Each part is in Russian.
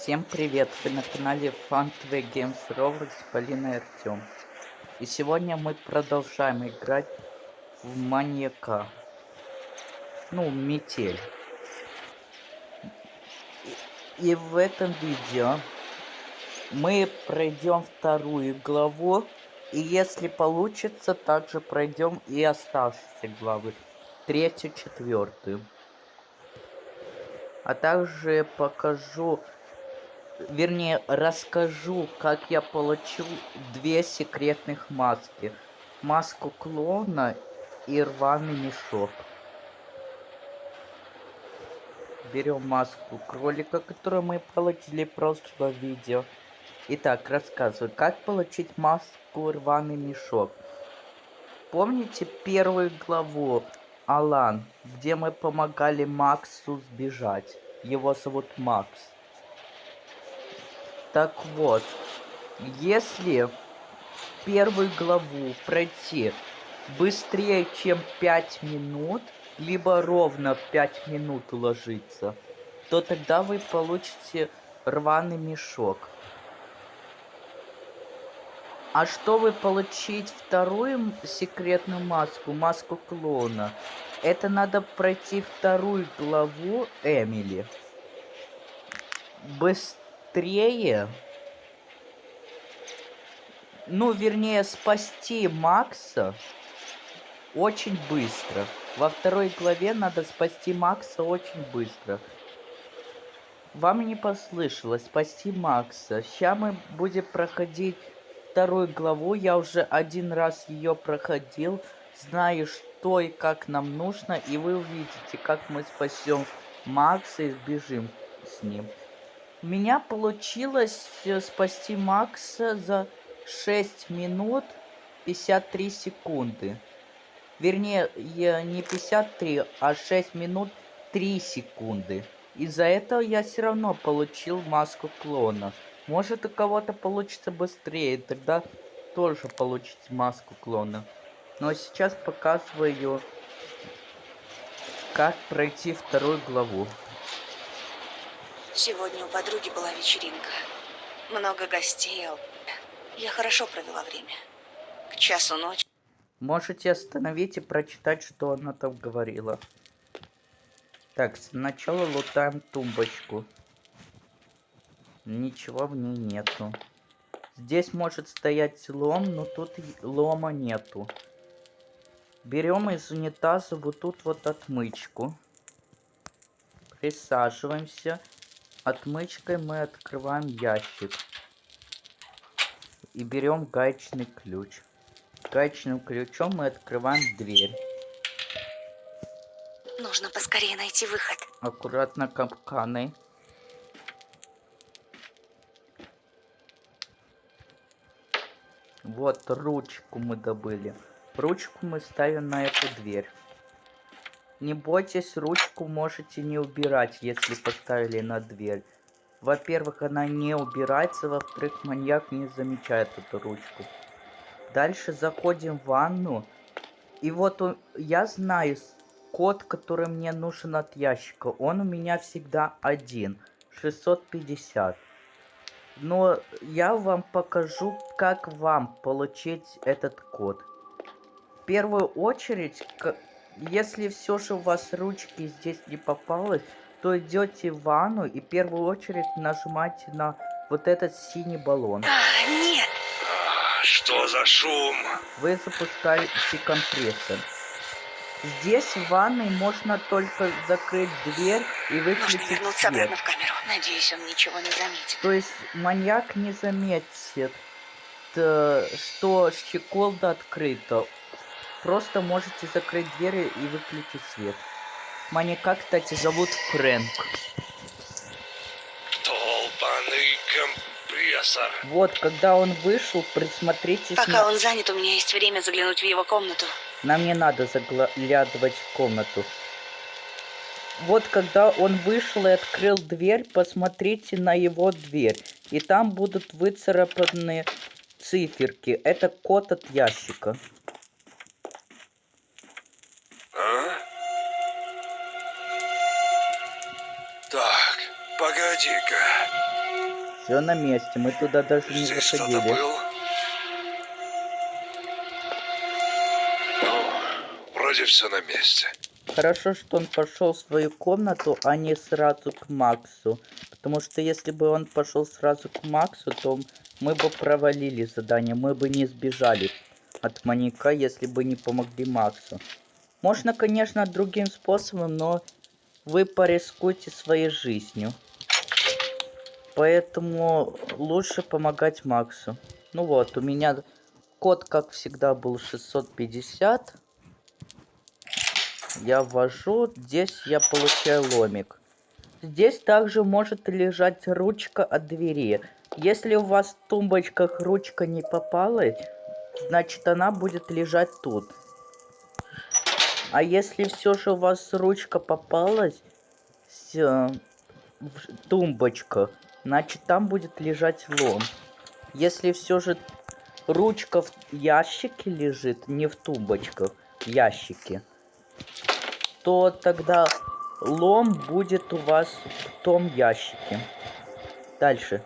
Всем привет! Вы на канале Fun2 Games Roblox с Полиной и Артем. И сегодня мы продолжаем играть в маньяка. Ну, метель. И в этом видео мы пройдем вторую главу. И если получится, также пройдем и оставшиеся главы. Третью, четвертую. А также покажу... Вернее, расскажу, как я получил две секретных маски. Маску клоуна и рваный мешок. Берем маску кролика, которую мы получили в прошлом видео. Итак, рассказываю, как получить маску рваный мешок. Помните первую главу Алан, где мы помогали Максу сбежать? Его зовут Макс. Так вот, если первую главу пройти быстрее, чем 5 минут, либо ровно 5 минут уложиться, то тогда вы получите рваный мешок. А чтобы получить вторую секретную маску, маску клоуна, это надо пройти вторую главу Эмили. Быстрее. Ну, вернее, спасти Макса очень быстро. Во второй главе надо спасти Макса очень быстро. Вам не послышалось, спасти Макса. Сейчас мы будем проходить вторую главу. Я уже один раз ее проходил. Знаю, что и как нам нужно. И вы увидите, как мы спасем Макса и сбежим с ним. У меня получилось спасти Макса за 6 минут 53 секунды. Вернее, не 53, а 6 минут 3 секунды. Из-за этого я все равно получил маску клона. Может, у кого-то получится быстрее, тогда тоже получите маску клона. Но сейчас показываю, как пройти вторую главу. Сегодня у подруги была вечеринка. Много гостей. Я хорошо провела время. К часу ночи. Можете остановить и прочитать, что она там говорила. Так, сначала лутаем тумбочку. Ничего в ней нету. Здесь может стоять лом, но тут лома нету. Берем из унитаза вот тут вот отмычку. Присаживаемся. Отмычкой мы открываем ящик. И берем гаечный ключ. Гаечным ключом мы открываем дверь. Нужно поскорее найти выход. Аккуратно капканы. Вот ручку мы добыли. Ручку мы ставим на эту дверь. Не бойтесь, ручку можете не убирать, если поставили на дверь. Во-первых, она не убирается, во-вторых, маньяк не замечает эту ручку. Дальше заходим в ванну. И вот я знаю код, который мне нужен от ящика. Он у меня всегда один. 650. Но я вам покажу, как вам получить этот код. В первую очередь, если все же у вас ручки здесь не попалось, то идете в ванну и в первую очередь нажимаете на вот этот синий баллон. Нет! Что за шум? Вы запускаете компрессор. Здесь в ванной можно только закрыть дверь и выключить Нужно вернуться свет. обратно в камеру. Надеюсь, он ничего не заметит. То есть маньяк не заметит, что щеколда открыта. Просто можете закрыть дверь и выключить свет. Маньяка, кстати, зовут Фрэнк. Долбаный компрессор. Вот, когда он вышел, присмотритесь. Пока он занят, у меня есть время заглянуть в его комнату. Нам не надо заглядывать в комнату. Вот, когда он вышел и открыл дверь, посмотрите на его дверь. И там будут выцарапаны циферки. Это код от ящика. Так, погоди-ка. Все на месте, мы туда даже не Здесь кто-то заходили. был? Ну, вроде все на месте. Хорошо, что он пошел в свою комнату, а не сразу к Максу. Потому что если бы он пошел сразу к Максу, то мы бы провалили задание. Мы бы не сбежали от маньяка, если бы не помогли Максу. Можно, конечно, другим способом, но вы порискуете своей жизнью. Поэтому лучше помогать Максу. Ну вот, у меня код, как всегда, был 650. Я ввожу, здесь я получаю ломик. Здесь также может лежать ручка от двери. Если у вас в тумбочках ручка не попалась, значит она будет лежать тут. А если все же у вас ручка попалась в тумбочках, значит там будет лежать лом. Если все же ручка в ящике лежит, не в тумбочках, в ящике, то тогда лом будет у вас в том ящике. Дальше.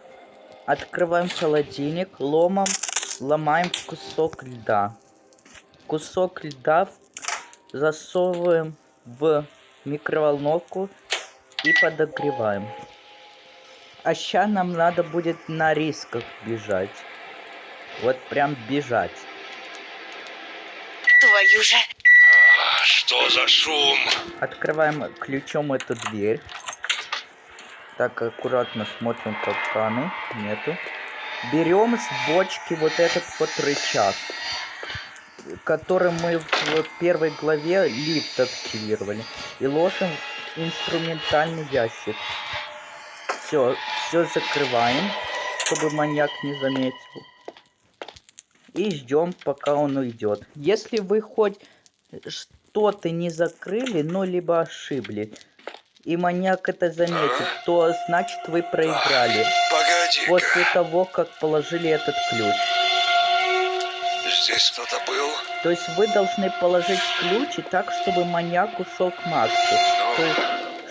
Открываем холодильник, ломом ломаем кусок льда. Кусок льда засовываем в микроволновку и подогреваем. А ща нам надо будет на рисках бежать. Вот прям бежать. Твою же... Что за шум? Открываем ключом эту дверь. Так, аккуратно смотрим капканы. Нету. Берем с бочки вот этот вот рычаг, который мы в первой главе лифт активировали. И ложим в инструментальный ящик. Все закрываем, чтобы маньяк не заметил. И ждем, пока он уйдет. Если вы хоть что-то не закрыли, но либо ошиблись, и маньяк это заметит, то значит вы проиграли. Погоди. После того, как положили этот ключ. Здесь кто-то был? То есть вы должны положить ключ и так, чтобы маньяк ушел к Максу. То есть,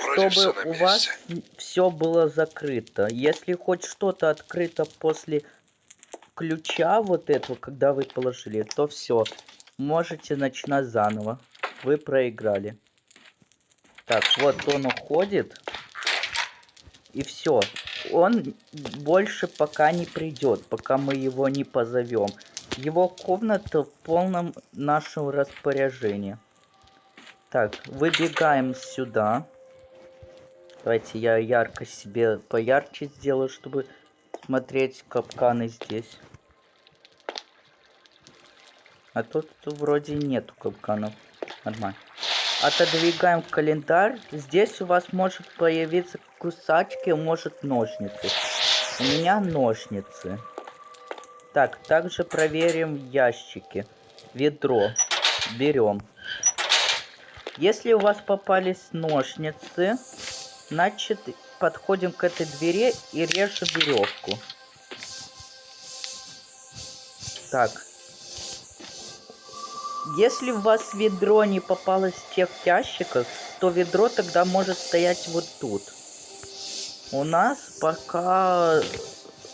вроде всё чтобы на у вас месте. все было закрыто. Если хоть что-то открыто после ключа вот этого, когда вы положили, то все. Можете начинать заново. Вы проиграли. Так, вот он уходит. И все. Он больше пока не придет, пока мы его не позовем. Его комната в полном нашем распоряжении. Так, выбегаем сюда. Давайте я ярко себе поярче сделаю, чтобы смотреть капканы здесь. А тут вроде нету капканов. Нормально. Отодвигаем календарь. Здесь у вас может появиться кусачки, может ножницы. У меня ножницы. Так, также проверим ящики. Ведро. Берем. Если у вас попались ножницы, значит подходим к этой двери и режем веревку. Так. Если у вас ведро не попалось в тех ящиках, то ведро тогда может стоять вот тут. У нас пока...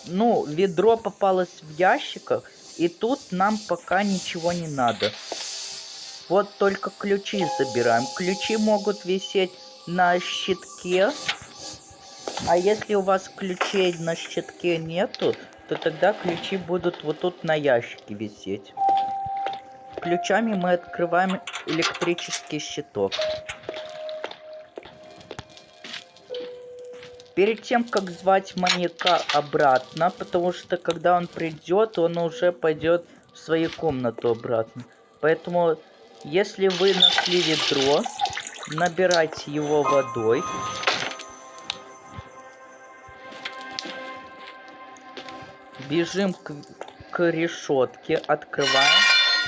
Ну, ведро попалось в ящиках, и тут нам пока ничего не надо. Вот только ключи забираем. Ключи могут висеть на щитке. А если у вас ключей на щитке нету, то тогда ключи будут вот тут на ящике висеть. Ключами мы открываем электрический щиток. Перед тем, как звать маньяка обратно, потому что когда он придет, он уже пойдет в свою комнату обратно. Поэтому, если вы нашли ведро, набирайте его водой. Бежим к решетке, открываем,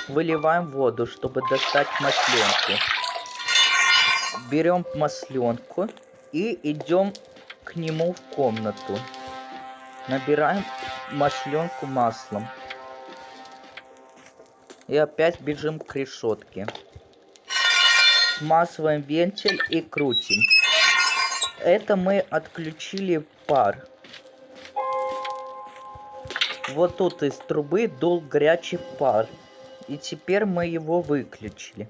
выливаем воду, чтобы достать масленку. Берем масленку и идем к нему в комнату. Набираем масленку маслом. И опять бежим к решетке. Смазываем вентиль и крутим. Это мы отключили пар. вот тут из трубы дул горячий пар. И теперь мы его выключили.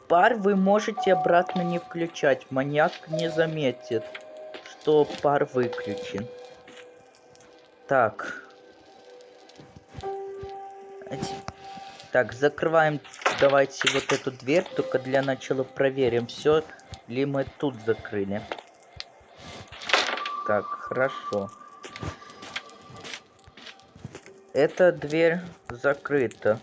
Пар вы можете обратно не включать. Маньяк не заметит, что пар выключен. Так. Так, закрываем, давайте вот эту дверь. Только для начала проверим, все ли мы тут закрыли. Так, хорошо. Эта дверь закрыта.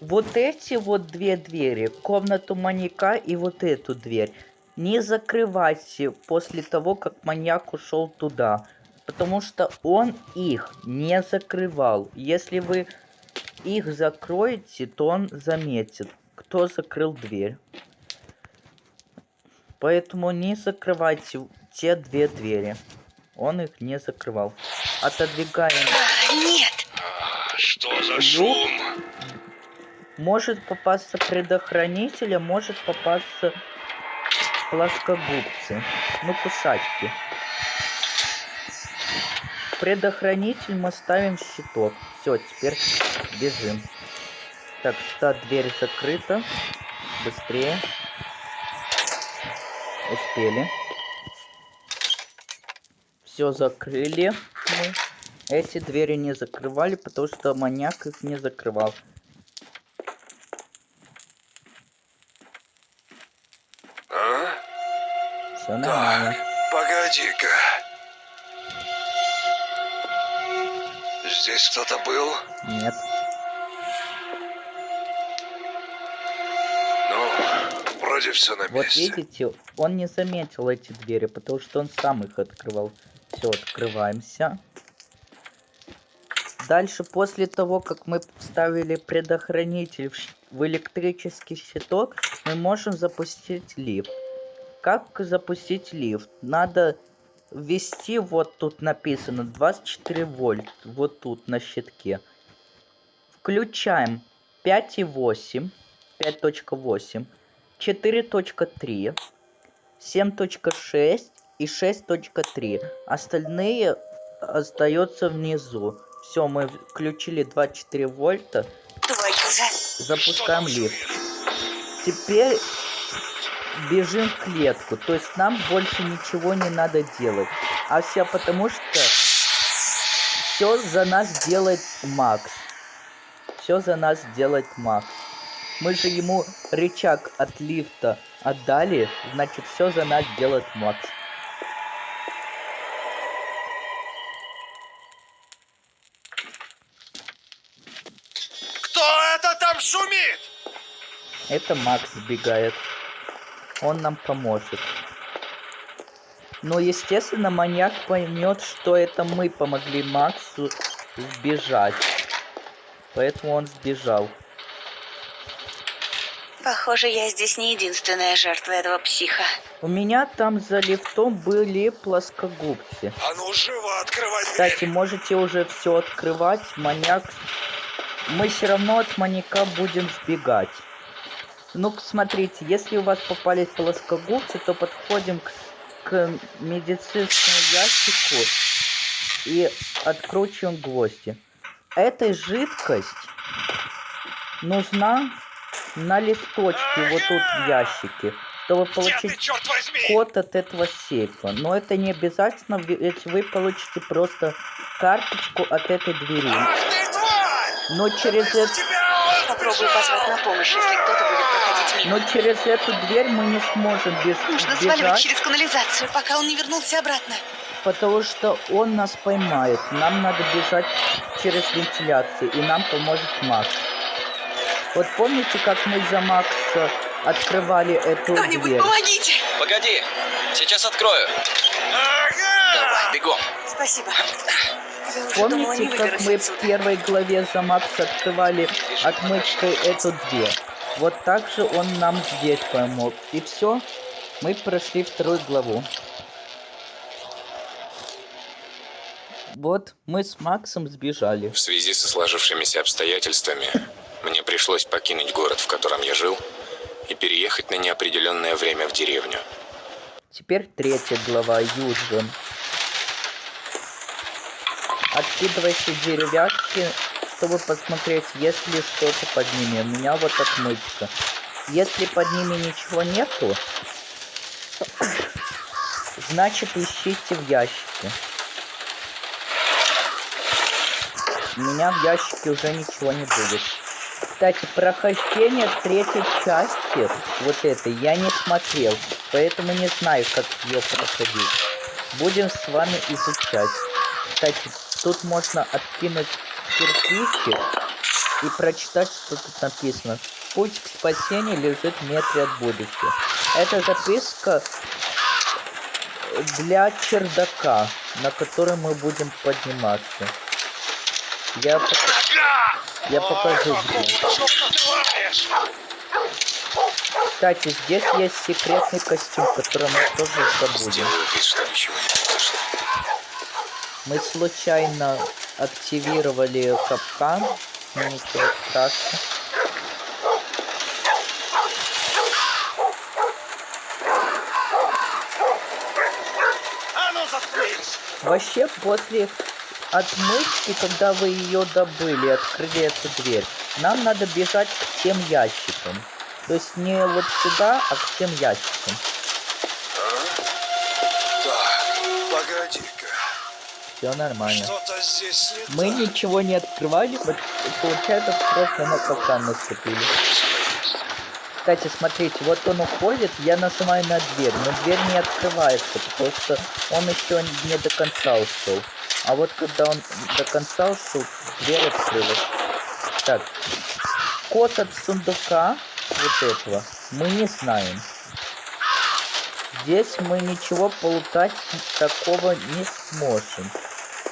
Вот эти вот две двери, комнату маньяка и вот эту дверь, не закрывайте после того, как маньяк ушел туда. Потому что он их не закрывал. Если вы их закроете, то он заметит, кто закрыл дверь. Поэтому не закрывайте те две двери. Он их не закрывал. Отодвигаем. Нет! Что за шум? Может попасться предохранитель, а может попасться плоскогубцы. Ну, кусачки. Предохранитель мы ставим щиток. Все, теперь бежим. Так, та дверь закрыта. Быстрее. Успели. Все закрыли мы. Эти двери не закрывали, потому что маньяк их не закрывал. А? Все нормально. Так, погоди-ка. Здесь кто-то был? Нет. Ну, вроде все на Вот месте. видите, он не заметил эти двери, потому что он сам их открывал. Все, открываемся. Дальше, после того, как мы вставили предохранитель в электрический щиток, мы можем запустить лифт. Как запустить лифт? Надо ввести, вот тут написано 24 вольт, вот тут на щитке. Включаем 5.8, 5.8, 4.3, 7.6 и 6.3. Остальные остаются внизу. Все, мы включили 24 вольта. Запускаем лифт. Теперь бежим в клетку. То есть нам больше ничего не надо делать. А все потому что все за нас делает Макс. Все за нас делает Макс. Мы же ему рычаг от лифта отдали, значит все за нас делает Макс. Кто это там шумит? Это Макс сбегает. Он нам поможет. Но, естественно, маньяк поймет, что это мы помогли Максу сбежать. Поэтому он сбежал. Похоже, я здесь не единственная жертва этого психа. У меня там за лифтом были плоскогубцы. А ну живо открывай дверь. Кстати, можете уже все открывать. Маньяк... Мы все равно от маньяка будем сбегать. Ну, смотрите, если у вас попались плоскогубцы, то подходим к медицинскому ящику и откручиваем гвозди. Эта жидкость нужна на листочке вот тут в ящике, чтобы Где ты, получить черт возьми? код от этого сейфа. Но это не обязательно, ведь вы получите просто карточку от этой двери. Ах ты, тварь! Но через эту... Тебя он Попробую сбежал! позвать на помощь, если кто-то будет проходить мимо. Но через эту дверь мы не сможем Нужно сваливать бежать, через канализацию, пока он не вернулся обратно. потому что он нас поймает. Нам надо бежать через вентиляцию, и нам поможет Макс. Вот помните, как мы за Макса открывали эту Кто-нибудь дверь? помогите! Погоди, сейчас открою. Ага! Давай, бегом. Спасибо. Я уже думала, не Помните, как выберусь мы отсюда. в первой главе за Макса открывали отмычкой эту дверь? Вот так же он нам здесь помог. И все, мы прошли вторую главу. Вот мы с Максом сбежали. В связи со сложившимися обстоятельствами мне пришлось покинуть город, в котором я жил, и переехать на неопределенное время в деревню. Теперь третья глава, Юджин. откидывайте деревяшки, чтобы посмотреть, есть ли что-то под ними. У меня вот отмычка. Если под ними ничего нету, значит ищите в ящике. У меня в ящике уже ничего не будет. Кстати, прохождение третьей части, вот этой, я не смотрел. Поэтому не знаю, как ее проходить. Будем с вами изучать. Кстати, тут можно откинуть кирпичик и прочитать, что тут написано. Путь к спасению лежит в метре от будущего. Это записка для чердака, на который мы будем подниматься. Я покажу, где. Кстати, здесь есть секретный костюм, который мы тоже забудем. Сделаю вид, что ничего не произошло. Мы случайно активировали капкан, но ничего страшного. А ну заткнись! Вообще, после отмычки, когда вы ее добыли, открыли эту дверь, нам надо бежать к тем ящикам. То есть не вот сюда, а к тем ящикам. Так, погоди-ка. Все нормально. Что-то здесь не Мы так. ничего не открывали, вот получается просто на капкан наступили. Кстати, смотрите, вот он уходит, я нажимаю на дверь, но дверь не открывается, потому что он еще не до конца ушел. А вот когда он до конца ушел, дверь открылась. Так, код от сундука вот этого мы не знаем. Здесь мы ничего полутать такого не сможем.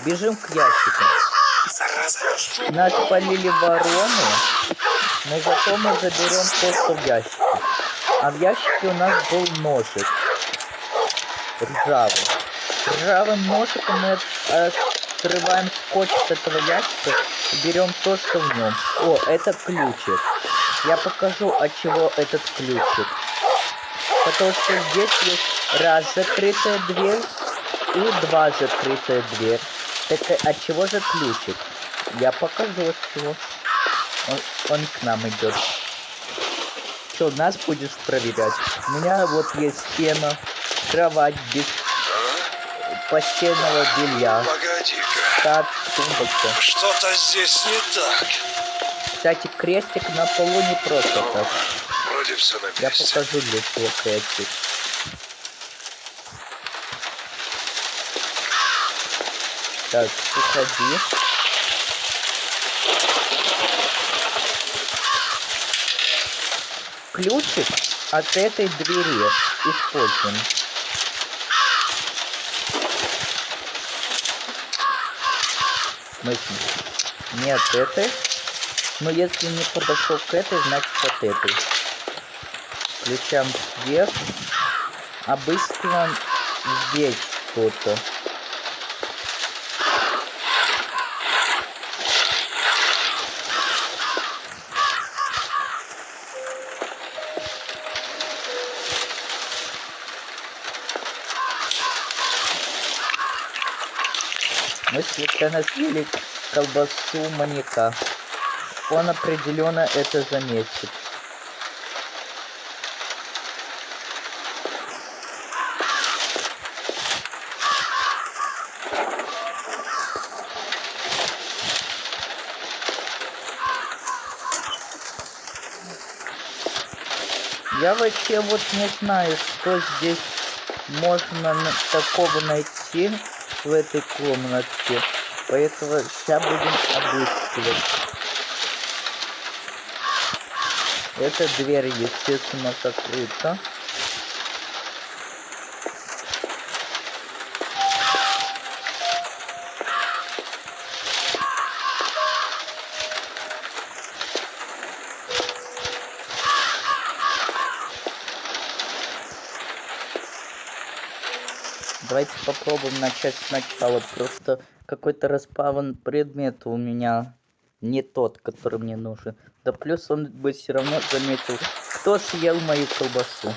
Бежим к ящику. Зараза. Нас полили вороны, но зато мы заберем то, что в ящике. А в ящике у нас был ножик. Ржавый. Ржавым ножиком мы отрываем скотч с этого ящика и берем то, что в нем. О, это ключик. Я покажу, от чего этот ключик. Потому что здесь есть раз закрытая дверь и два закрытая дверь. Так от чего же ключик? Я покажу, от чего. Он к нам идет. Что, нас будешь проверять? У меня вот есть стена, кровать без постельного белья. Погоди-ка. Так, тумбочка. Что-то здесь не так. Кстати, крестик на полу не просто так. Вроде все на Я месте. покажу, для чего крестик. Так, уходи. Ключик от этой двери используем. В смысле? Не от этой. Но если не подошел к этой, значит от этой. Включаем свет. Обыскиваем здесь что-то. Мы случайно съели колбасу маньяка. Он определенно это заметит. Я вообще вот не знаю, что здесь можно такого найти в этой комнатке. Поэтому сейчас будем обыскивать. Эта дверь, естественно, закрыта. Давайте попробуем начать сначала. Просто какой-то распаван предмет у меня не тот, который мне нужен. Да плюс он бы все равно заметил, кто съел мою колбасу.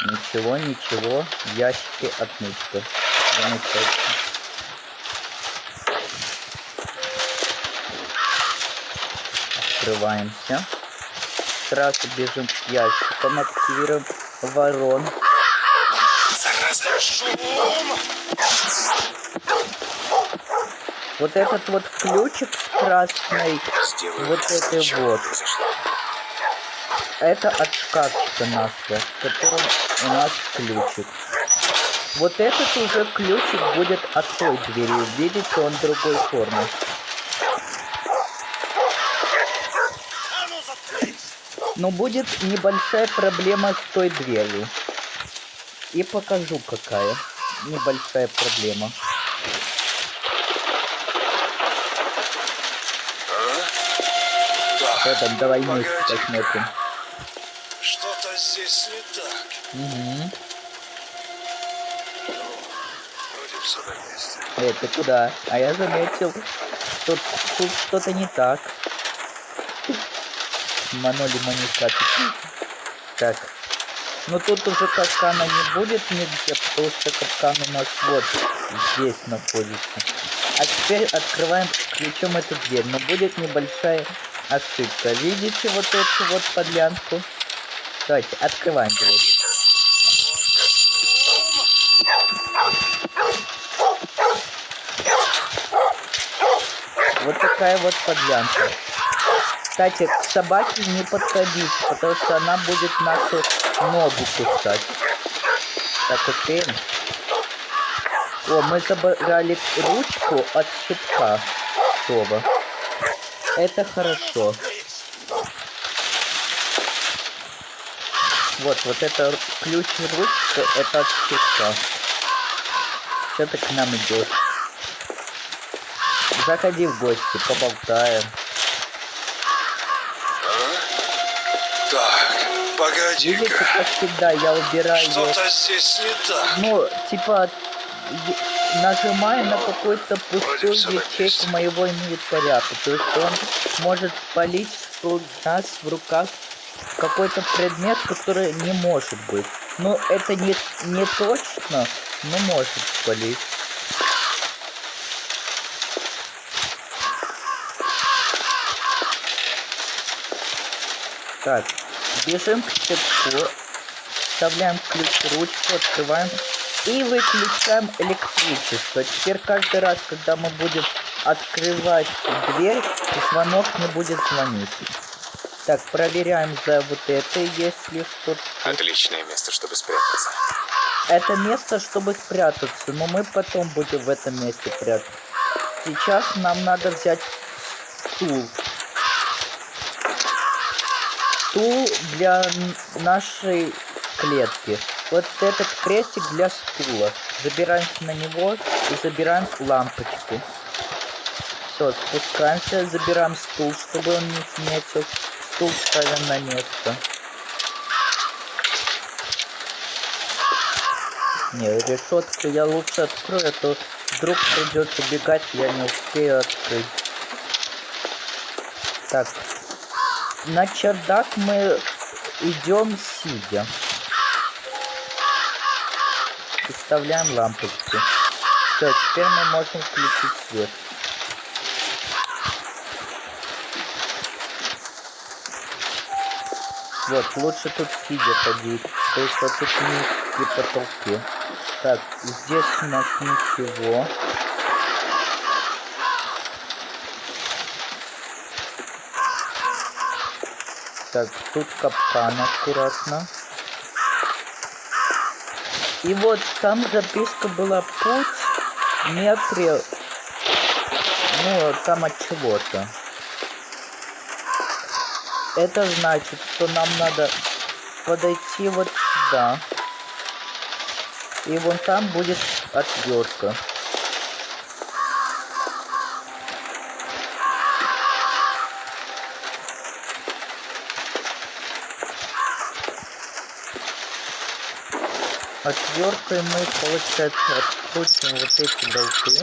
Ничего, ничего. В ящике отмычка. Замечательно. открываемся. Сразу бежим к ящикам, активируем ворон. Зараза. Шум! Вот этот вот ключик с красной, Сделаю вот так, этой ничего не вот. произошло. Это от шкафчика нашего, в котором у нас ключик. Вот этот уже ключик будет от той двери. Видите, он другой формы. Но будет небольшая проблема с той дверью. И покажу, какая небольшая проблема. Так, Потом давай вместе погоди-ка. посмотрим. Что-то здесь не так. Угу. Вроде все на месте. Ты куда? А я заметил, что тут что-то не так. Манули манипуляции. Так. Ну тут уже капкана не будет нигде, потому что капкан у нас вот здесь находится. А теперь открываем ключом эту дверь. Но будет небольшая ошибка. Видите вот эту вот подлянку? Давайте, открываем дверь. Вот такая вот подлянка. Кстати, к собаке не подходить, потому что она будет нашу ногу кусать. Так, успеем? О, мы забрали ручку от щитка. Готово. Это хорошо. Вот это ключ и ручка, это от щитка. Что ты к нам идешь? Заходи в гости, поболтаем. Так, Видите, погоди-ка. как всегда, я убираю. Что-то здесь не так. Ну, типа, нажимаю на какую-то Вроде пустую всё на ячейку месте. моего инвентаря, потому что он может спалить у нас в руках какой-то предмет, который не может быть. Ну, это не точно, но может спалить. Так, бежим к щитку, вставляем ключ в ручку, открываем и выключаем электричество. Теперь каждый раз, когда мы будем открывать дверь, звонок не будет звонить. Так, проверяем за вот это, если что-то... Отличное место, чтобы спрятаться. Это место, чтобы спрятаться, но мы потом будем в этом месте прятаться. Сейчас нам надо взять стул. Стул для нашей клетки. Вот этот крестик для стула. Забираемся на него и забираем лампочку. Все, спускаемся, забираем стул, чтобы он не сметил. Стул ставим на место. Не, решетку я лучше открою, а то вдруг придется бегать, я не успею открыть. Так. На чердак мы идем сидя. И вставляем лампочку. Все, теперь мы можем включить свет. Вот, лучше тут сидя ходить. То есть вот тут низкие потолки. Так, здесь у нас ничего. Так, тут капкан аккуратно. И вот там записка была путь метре. Ну, там от чего-то. Это значит, что нам надо подойти вот сюда. И вон там будет отвертка. Отверткой мы, получается, открутим вот эти болты.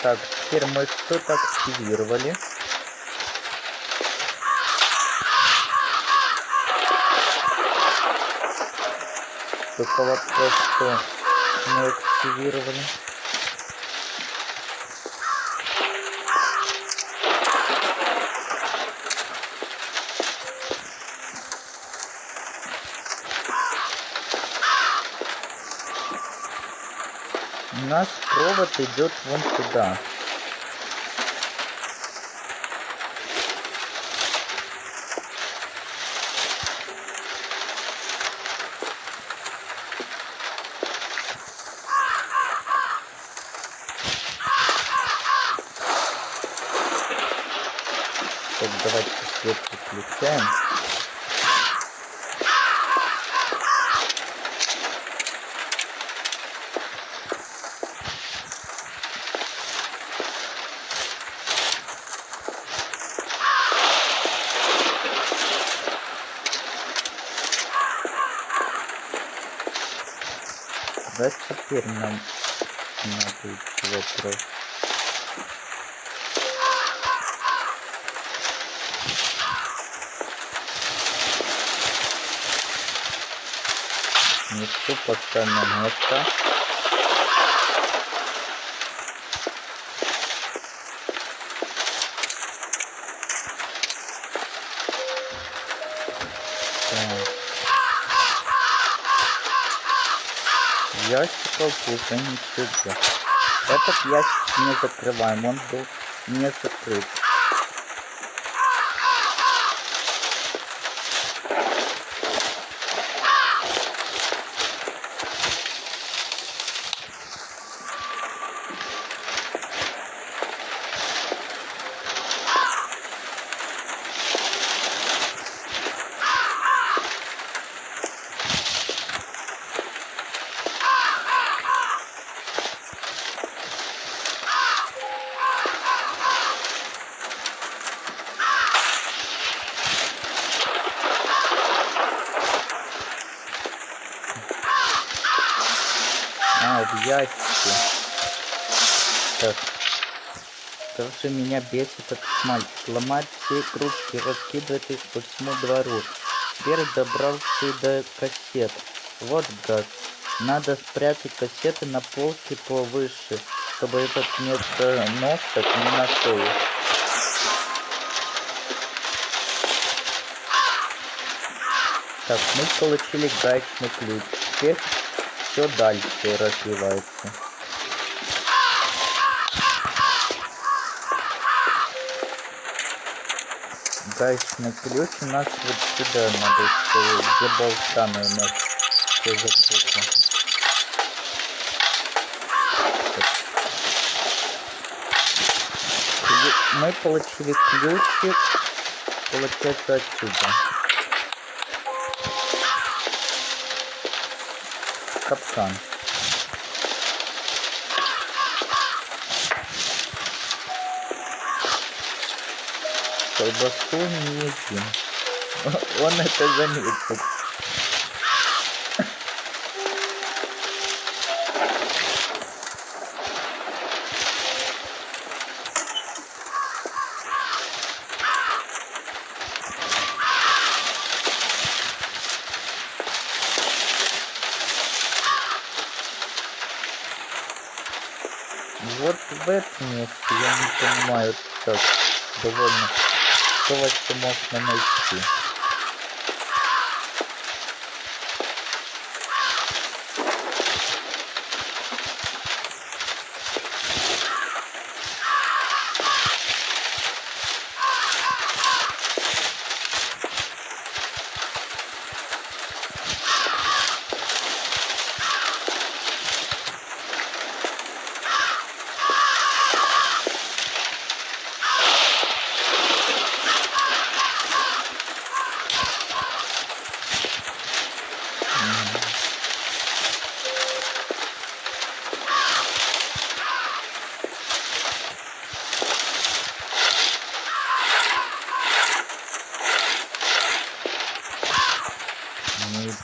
Так, теперь мы что-то активировали. Только вопрос, что мы активировали. У нас провод идет вон туда. Так, давайте свет выключаем. Да, теперь нам надо чего про... Несу поставим на место. Так. Ящиков уже ничего. Этот ящик не закрываем, он был не закрыт. В ящике. Так. Также меня бесит этот мальчик. Ломает все кружки, раскидывает их по всему двору. Теперь добрался до кассет. Вот гад. Надо спрятать кассеты на полке повыше, чтобы этот недоносок не нашел их. Так, мы получили гаечный ключ. Теперь все дальше развивается. Гаечный ключ у нас вот сюда надо, где болтаны у нас все запутано. Мы получили ключик, получается отсюда. Капкан. Колбасу не едим. Он это заметит. Вот в этом месте я не понимаю, так довольно, что вообще можно найти.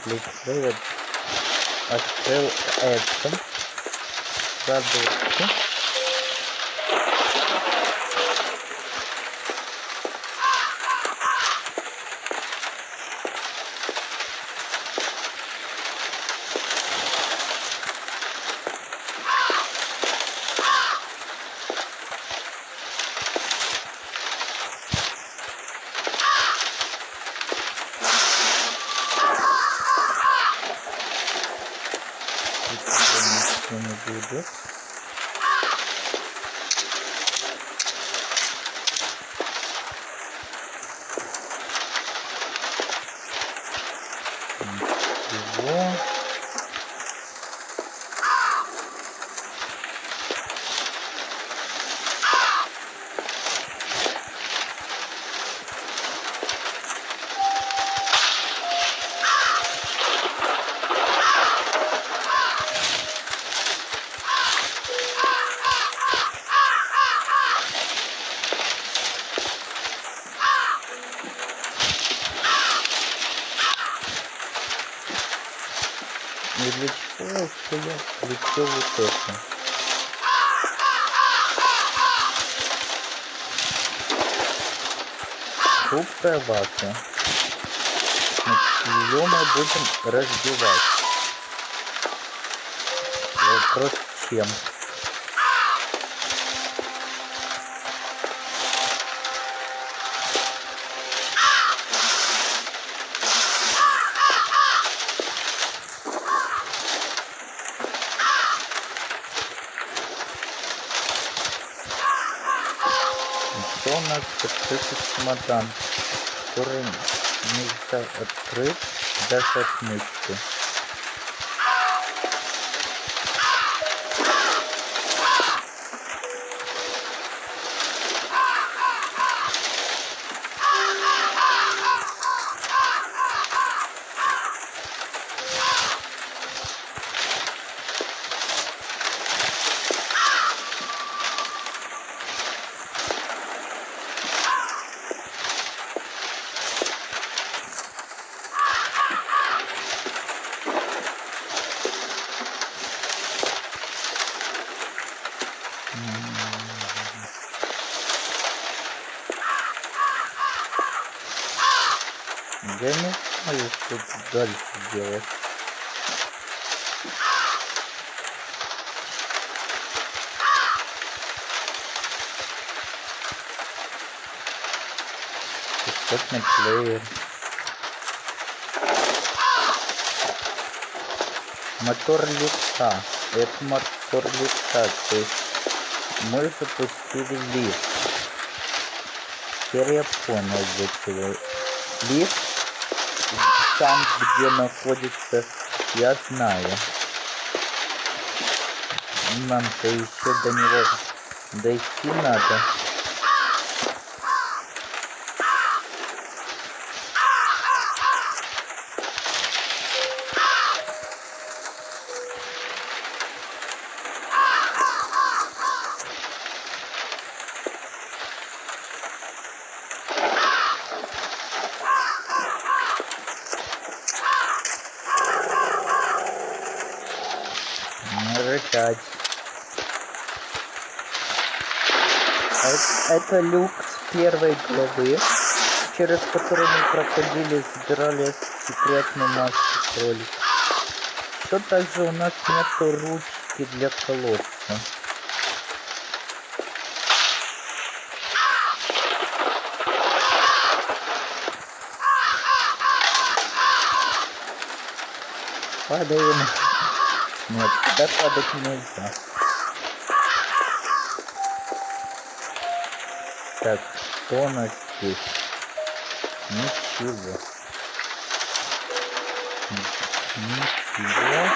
Плечо открыл это, задушку. не будет. Ничего. И для чего что я включил вот это? Хрупкая вата. Ее мы будем разбивать. Вопрос чем? Еще у нас открытый чемодан, который нельзя открыть даже отмычкой. Я не знаю, что тут дальше делать. Пистотный плеер. Мотор лифта. Это мотор лифта. То есть мы запустили лифт. Теперь я понял, для чего. Лифт там, где находится, я знаю. Нам-то еще до него дойти надо. Рычать. Это люк с первой главы, через который мы проходили, собирали секретную маску кролика. Что также у нас нету ручки для колодца. Падаем. Нет, сюда падать нельзя. Так, что у нас здесь? Ничего. Ничего.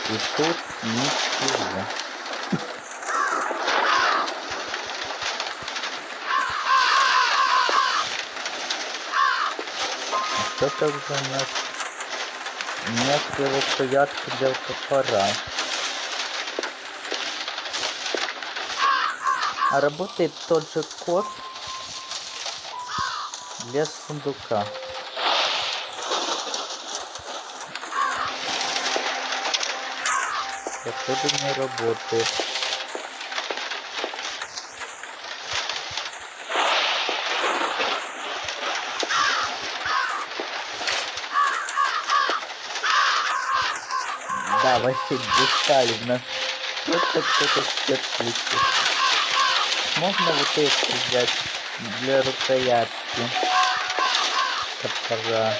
И тут ничего. Что также у нас? Нет рукоятки для топора. А работает тот же код для сундука. Походу не работает. Да, вообще детально. Просто кто-то свет включил. Можно вот это взять для рукоятки топора.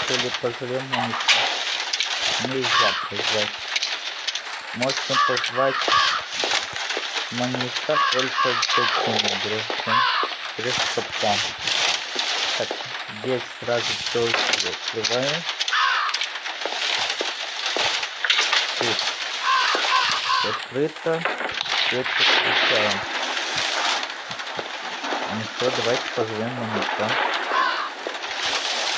или позовем монитор? Нельзя позвать. Можно позвать монитор только в этим игрушкам. Через капкан. Так, здесь сразу все открываем. Тут открыто. Свет включаем. Ну что, давайте позовем монитор.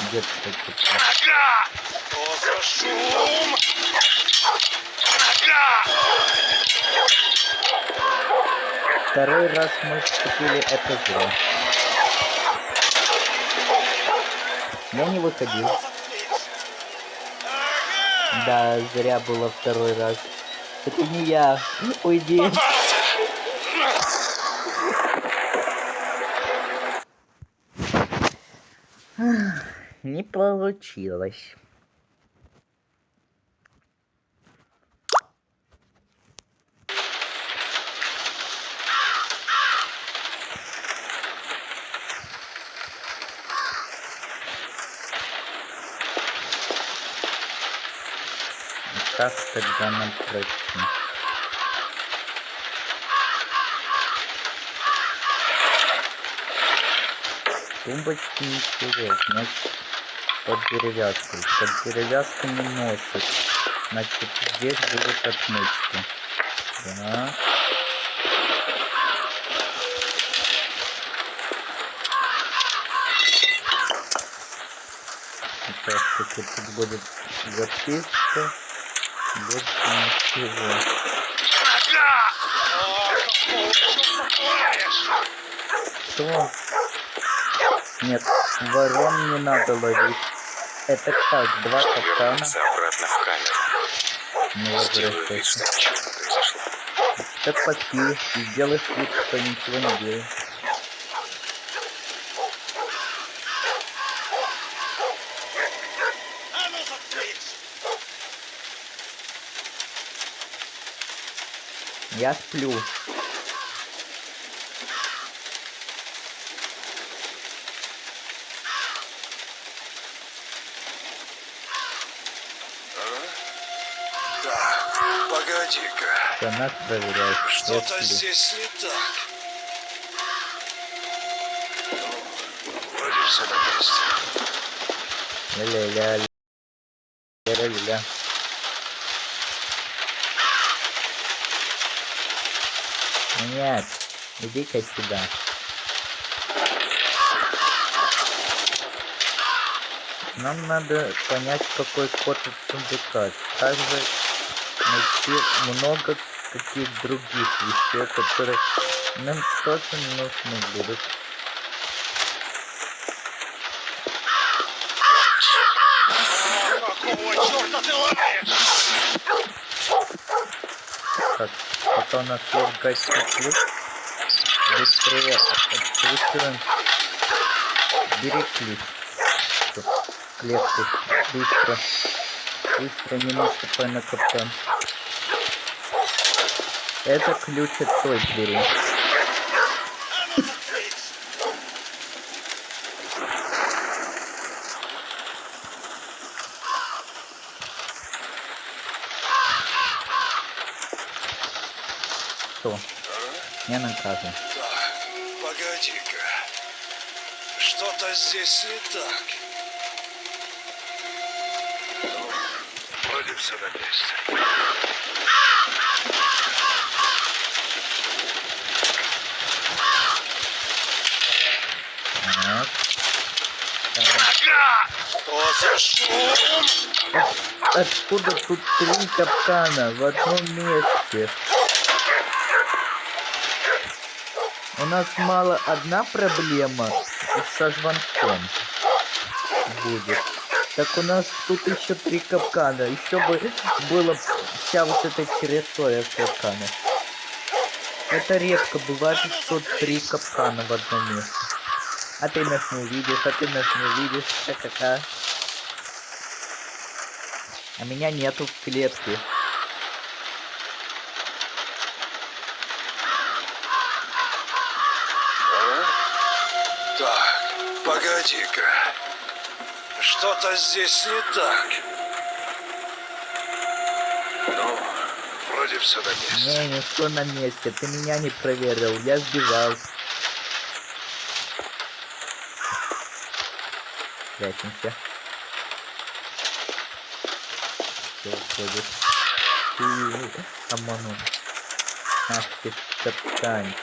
Где ты такой? Ага! Что за шум? Ага! Второй раз мы вступили, это зря. Я не выходил. Да, зря было второй раз. Это не я. Уйди. Не получилось. Как тогда нам пройти? Тумбочки ничего, значит под деревяшкой. Под деревяшкой не носит. Значит здесь будут отмычки. Да. Сейчас таки тут будет записка. Больше ничего. Ага! О, какого чёрта творишь? Что? Нет, ворон не надо ловить. Это как? Два капкана? Вернуться обратно в камеру. Не Сделаю вид, что возвращайся. ничего не произошло. Так поспи и сделаешь вид, что ничего не делаешь. А ну заткнись! Я сплю. Так, погоди-ка. Все, нас проверяют. Я Что-то сплю. здесь не так. Вроде все на месте. Ля-ля-ля. Ля-ля-ля. Нет, иди-ка сюда. Нам надо понять, какой код от сундука. Также найти много каких других вещей, которые нам тоже нужны будут. Какого черта ты лаешь? Так, пока у нас есть гасить ключ, быстрее откручиваем. Бери ключ. Всё, клетку. Быстро. Быстро, не наступай на капкан. Это ключ от той двери. А ну заткнись! Что? Не наказывай. Так, погоди-ка. Что-то здесь не так. Ну, вроде все на месте. Так. Ага! Что за шум? Откуда тут 3 капкана в одном месте? У нас мало одна проблема со звонком будет. Так у нас тут еще 3 капкана. Еще бы было вся вот эта территория капкана. Это редко бывает, что 3 капкана в одном месте. А ты нас не увидишь, а ты нас не увидишь. Ха-ха-ха. А меня нету в клетке. Так, погоди-ка. Что-то здесь не так. Ну, вроде все на месте. Не, не что на месте. Ты меня не проверил. Я сбежал. Прячемся. Все, уходит. Ты обманул. Ах ты капканчик.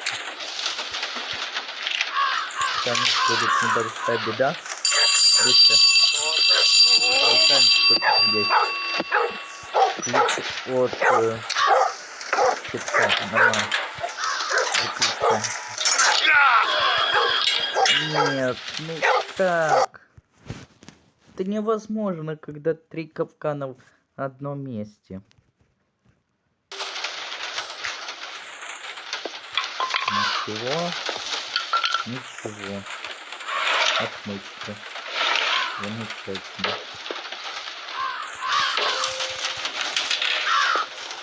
Там будет небольшая беда. Быстро. Капканчик тут есть. Ключ от щитка. Нормально. Выключаем. Нет, ну как? Это невозможно, когда 3 капкана в одном месте. Ничего. Ничего. Отмычка. Замечательно.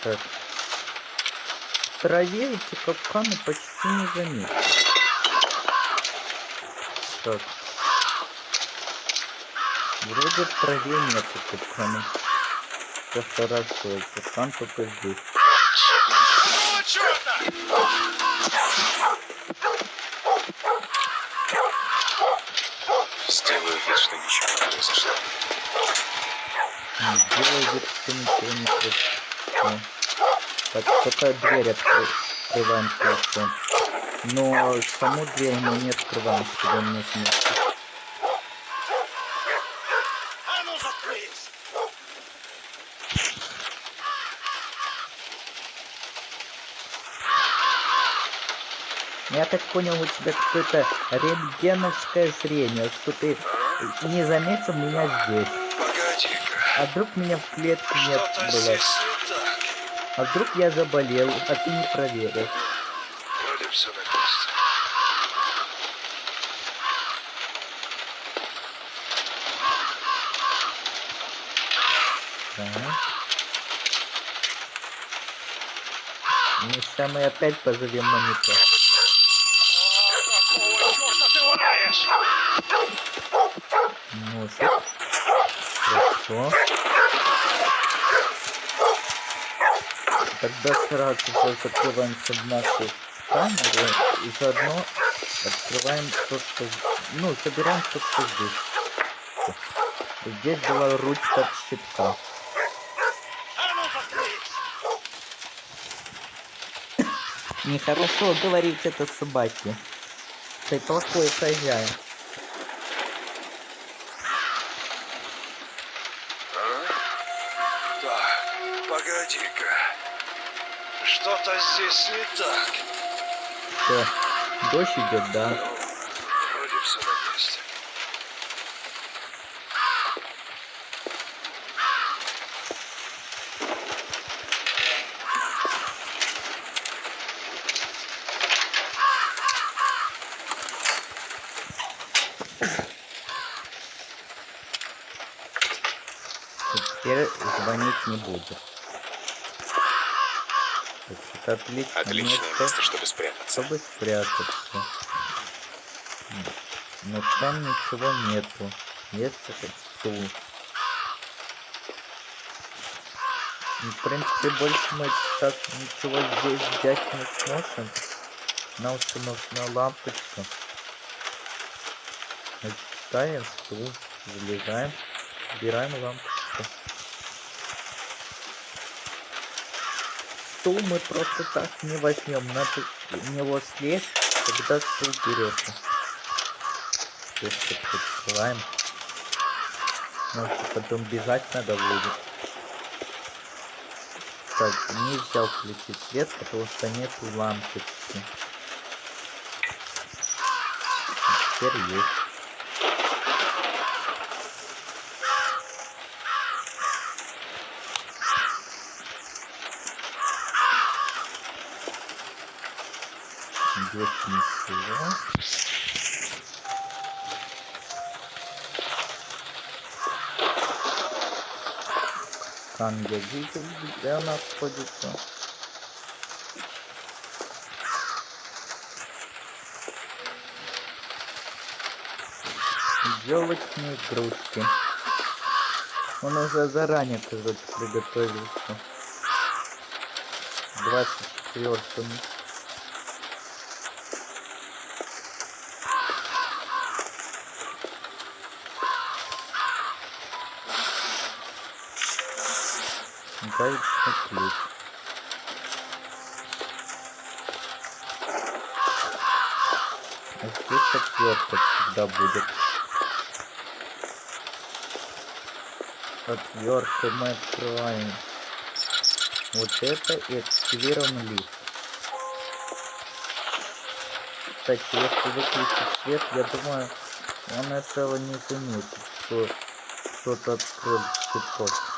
Так. В траве эти капканы почти не заметны. Так. Вроде в траве нету капкана. Все хорошо. Капкан только здесь. Сделаю вид, что ничего не произошло. Делай вид, что ничего не произошло. Так, только дверь открываем ключом. Но саму дверь мы не открываем, чтобы он не смог. Я так понял, у тебя какое-то рентгеновское зрение, что ты не заметил меня здесь. Погоди-ка. А вдруг меня в клетке нет Что-то было? здесь не так. А вдруг я заболел, а ты не проверил? Вроде все на месте. Ага. Ну, сейчас мы опять позовем монитор. Носик. Хорошо. Тогда сразу же закрываемся в нашу камеру и заодно открываем то, что... Ну, собираем то, что здесь. Здесь была ручка от щитка. Нехорошо говорить это собаке. Ты плохой хозяин. Так, погоди-ка. Что-то здесь не так. Что, дождь идет, да? Вроде все на месте. Теперь звонить не буду. Так, это отлично. Отличное место, чтобы спрятаться. Чтобы спрятаться. Но там ничего нету. Есть этот стул. Ну, в принципе, больше мы так ничего здесь взять не сможем. Нам что нужна лампочка. Значит, ставим стул, залезаем, убираем лампочку. Стул мы просто так не возьмем. Надо в него слезть, когда стул берется. Открываем. Может, потом бежать надо будет. Так, нельзя включить свет, потому что нету лампочки. Теперь есть. Здесь ничего. Там я видел, где она находится. Делать мне игрушки. Он уже заранее, короче, приготовился. 24-му. Гаечный ключ. А здесь отвертка всегда будет. Отверткой мы открываем вот это и активируем лифт. Кстати, если выключить свет, я думаю, он этого не заметит, что кто-то открыл щиток.